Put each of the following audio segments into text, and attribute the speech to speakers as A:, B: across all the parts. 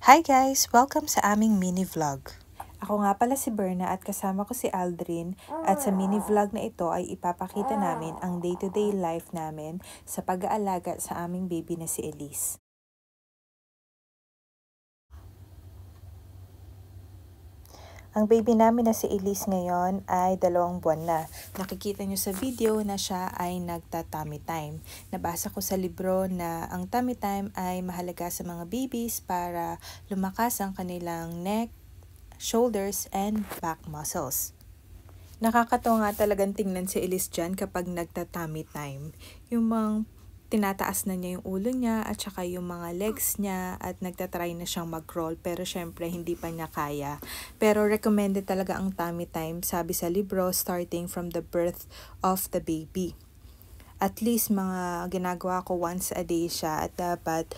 A: Hi guys! Welcome sa aming mini vlog. Ako nga pala si Berna at kasama ko si Aldrin at sa mini vlog na ito ay ipapakita namin ang day-to-day life namin sa pag-aalaga sa aming baby na si Elise. Ang baby namin na si Elise ngayon ay 2 buwan na. Nakikita nyo sa video na siya ay nagta-tummy time. Nabasa ko sa libro na ang tummy time ay mahalaga sa mga babies para lumakas ang kanilang neck, shoulders, and back muscles. Nakakatawa nga talagang tingnan si Elise dyan kapag nagta-tummy time. Yung mga tinataas na niya yung ulo niya at saka yung mga legs niya at nagtatry na siyang mag-crawl pero syempre hindi pa niya kaya. Pero recommended talaga ang tummy time, sabi sa libro, starting from the birth of the baby. At least mga ginagawa ko once a day siya at dapat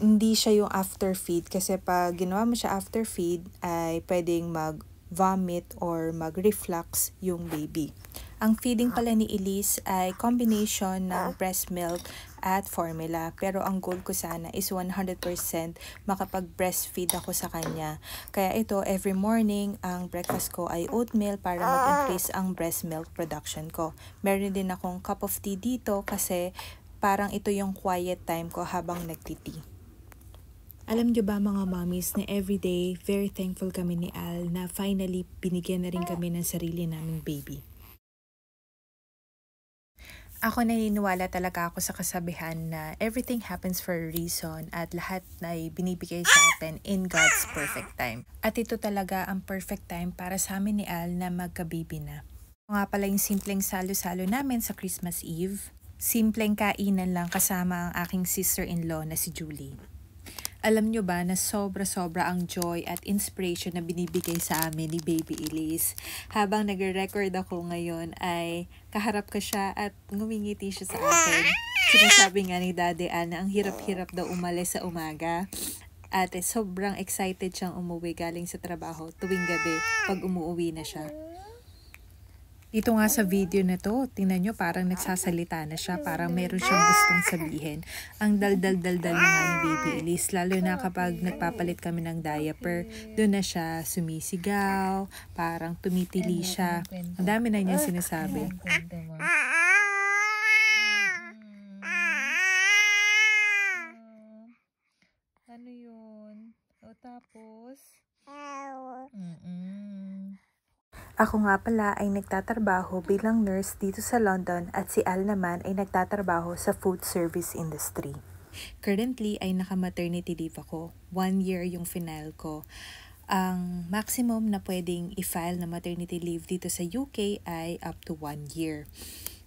A: hindi siya yung after feed kasi pag ginawa mo siya after feed ay pwedeng mag-vomit or mag-reflux yung baby. Ang feeding pala ni Elise ay combination ng breast milk at formula. Pero ang goal ko sana is 100% makapag-breastfeed ako sa kanya. Kaya ito, every morning, ang breakfast ko ay oatmeal para mag-increase ang breast milk production ko. Meron din akong cup of tea dito kasi parang ito yung quiet time ko habang nagti-tea. Alam nyo ba mga mommies na everyday, very thankful kami ni Al na finally binigyan na rin kami ng sarili naming baby. Ako naniniwala talaga ako sa kasabihan na everything happens for a reason at lahat ay binibigay sa atin in God's perfect time. At ito talaga ang perfect time para sa amin ni Al na magka-baby na. Nga pala yung simpleng salo-salo namin sa Christmas Eve. Simpleng kainan lang kasama ang aking sister-in-law na si Julie. Alam nyo ba na sobra-sobra ang joy at inspiration na binibigay sa amin ni Baby Elise. Habang nagre-record ako ngayon ay kaharap ko siya at ngumingiti siya sa akin. Sinasabi nga ni Daddy Ann na ang hirap-hirap daw umalis sa umaga. At sobrang excited siyang umuwi galing sa trabaho tuwing gabi pag umuwi na siya. Dito nga sa video na to, tingnan nyo parang nagsasalita na siya, parang meron siyang gustong sabihin. Ang dal-dal-dal-dal na nga ni Baby Elise, lalo na kapag nagpapalit kami ng diaper, doon na siya sumisigaw, parang tumitili siya. Ang dami na niya sinasabi. Ano yun? O tapos? Ako nga pala ay nagtatrabaho bilang nurse dito sa London at si Al naman ay nagtatrabaho sa food service industry. Currently ay naka-maternity leave ako. 1 year yung final ko. Ang maximum na pwedeng i-file na maternity leave dito sa UK ay up to 1 year.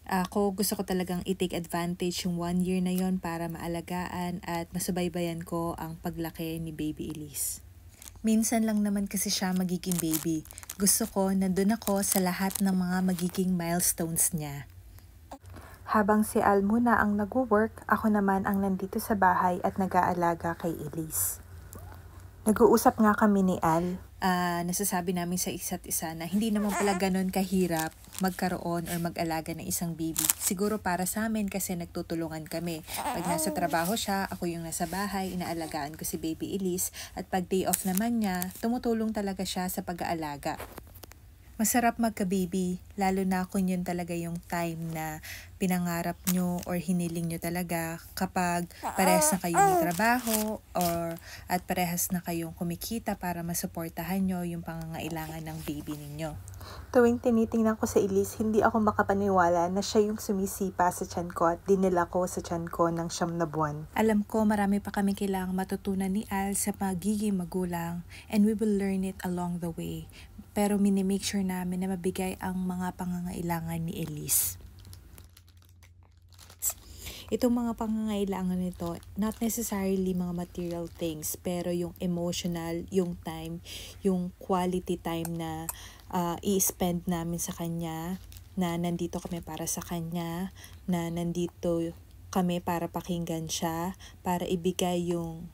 A: Ako gusto ko talagang i-take advantage yung 1 year na yon para maalagaan at masubaybayan ko ang paglaki ni Baby Elise. Minsan lang naman kasi siya magiging baby. Gusto ko nandun ako sa lahat ng mga magiging milestones niya. Habang si Al muna ang nagwo-work, ako naman ang nandito sa bahay at nag-aalaga kay Elise. Nag-uusap nga kami ni Al. Nasasabi namin sa isa't isa na hindi naman pala ganun kahirap magkaroon or mag-alaga ng isang baby. Siguro para sa amin kasi nagtutulungan kami. Pag nasa trabaho siya, ako yung nasa bahay, inaalagaan ko si Baby Elise. At pag day off naman niya, tumutulong talaga siya sa pag-aalaga. Masarap magka-baby, lalo na kung yun talaga yung time na pinangarap nyo or hiniling nyo talaga kapag parehas na kayong may trabaho at parehas na kayong kumikita para masuportahan nyo yung pangangailangan ng baby ninyo. Tuwing tinitingnan ko sa Elise, hindi ako makapaniwala na siya yung sumisipa sa tiyan ko at dinala ko sa tiyan ko ng 9 na buwan. Alam ko marami pa kami kailangang matutunan ni Al sa magiging magulang and we will learn it along the way. Pero minimake sure namin na mabigay ang mga pangangailangan ni Elise. Itong mga pangangailangan nito, not necessarily mga material things, pero yung emotional, yung time, yung quality time na i-spend namin sa kanya, na nandito kami para sa kanya, na nandito kami para pakinggan siya, para ibigay yung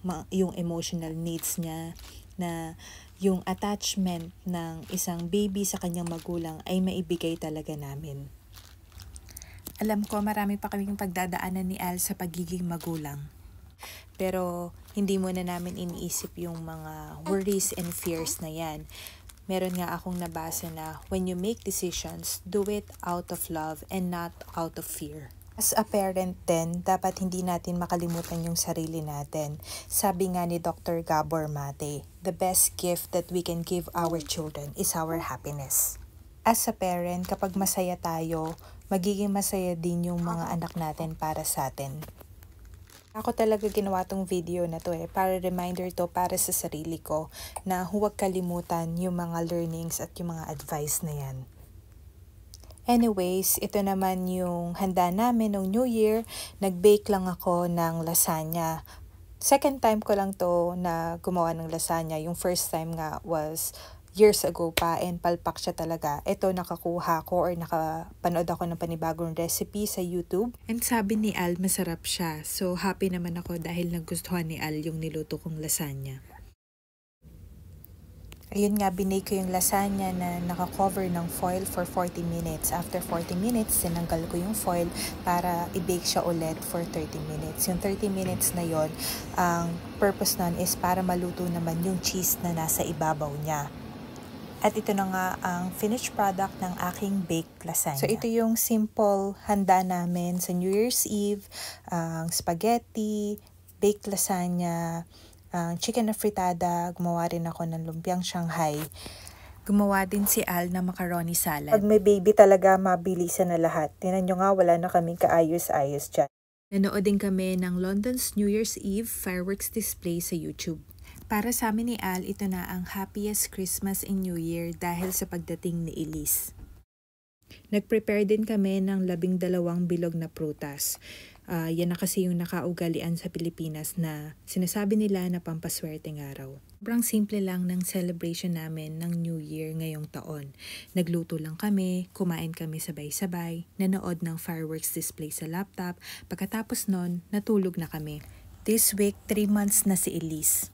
A: emotional needs niya, na yung attachment ng isang baby sa kanyang magulang ay maibigay talaga namin. Alam ko marami pa kaming pagdadaanan ni Al sa pagiging magulang. Pero hindi muna namin iniisip yung mga worries and fears na yan. Meron nga akong nabasa na when you make decisions, do it out of love and not out of fear. As a parent din, dapat hindi natin makalimutan yung sarili natin. Sabi nga ni Dr. Gabor Mate, the best gift that we can give our children is our happiness. As a parent, kapag masaya tayo, magiging masaya din yung mga anak natin para sa atin. Ako talaga ginawa tong video na to para reminder to para sa sarili ko na huwag kalimutan yung mga learnings at yung mga advice na yan. Anyways, ito naman yung handa namin ng New Year. Nag-bake lang ako ng lasagna. Second time ko lang to na gumawa ng lasagna. Yung first time nga was years ago pa and palpak siya talaga. Ito nakakuha ko or nakapanood ako ng panibagong recipe sa YouTube. And sabi ni Al, masarap siya. So happy naman ako dahil nagustuhan ni Al yung niluto kong lasagna. Ayun nga, binake ko yung lasagna na naka-cover ng foil for 40 minutes. After 40 minutes, sinanggal ko yung foil para i-bake siya ulit for 30 minutes. Yung 30 minutes na yon, ang purpose nun is para maluto naman yung cheese na nasa ibabaw niya. At ito na nga ang finished product ng aking baked lasagna. So ito yung simple handa namin sa New Year's Eve, spaghetti, baked lasagna, chicken na fritada, gumawa rin ako ng lumpiang Shanghai. Gumawa din si Al na macaroni salad. Pag may baby talaga, mabilisan na lahat. Tingnan nyo nga, wala na kaming kaayos-ayos dyan. Nanood din kami ng London's New Year's Eve fireworks display sa YouTube. Para sa amin ni Al, ito na ang happiest Christmas and New Year dahil sa pagdating ni Elise. Nag-prepare din kami ng 12 bilog na prutas. Yan na kasi yung nakaugalian sa Pilipinas na sinasabi nila na pampaswerteng araw. Sobrang simple lang ng celebration namin ng New Year ngayong taon. Nagluto lang kami, kumain kami sabay-sabay, nanood ng fireworks display sa laptop, pagkatapos nun, natulog na kami. This week, 3 months na si Elise.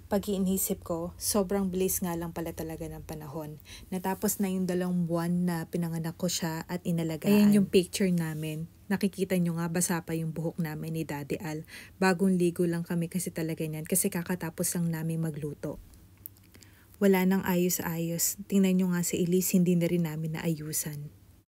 A: Pag-iinisip ko, sobrang bilis nga lang pala talaga ng panahon. Natapos na yung 2 buwan na pinanganak ko siya at inalagaan. Ayan yung picture namin. Nakikita nyo nga, basa pa yung buhok namin ni Daddy Al. Bagong ligo lang kami kasi talaga niyan kasi kakatapos lang namin magluto. Wala nang ayos-ayos. Tingnan nyo nga si Elise, hindi na rin namin naayusan.